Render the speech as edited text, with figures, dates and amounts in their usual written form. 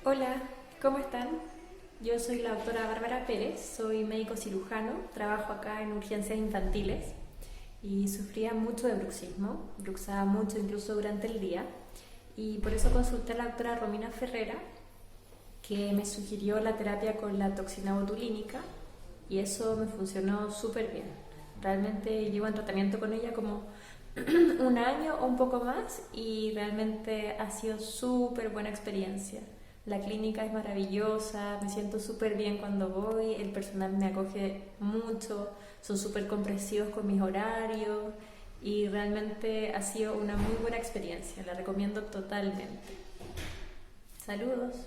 Hola, ¿cómo están? Yo soy la doctora Bárbara Pérez, soy médico cirujano, trabajo acá en urgencias infantiles y sufría mucho de bruxismo, bruxaba mucho incluso durante el día y por eso consulté a la doctora Romina Ferrera que me sugirió la terapia con la toxina botulínica y eso me funcionó súper bien. Realmente llevo en tratamiento con ella como un año o un poco más y realmente ha sido súper buena experiencia. La clínica es maravillosa, me siento súper bien cuando voy, el personal me acoge mucho, son súper comprensivos con mis horarios y realmente ha sido una muy buena experiencia, la recomiendo totalmente. Saludos.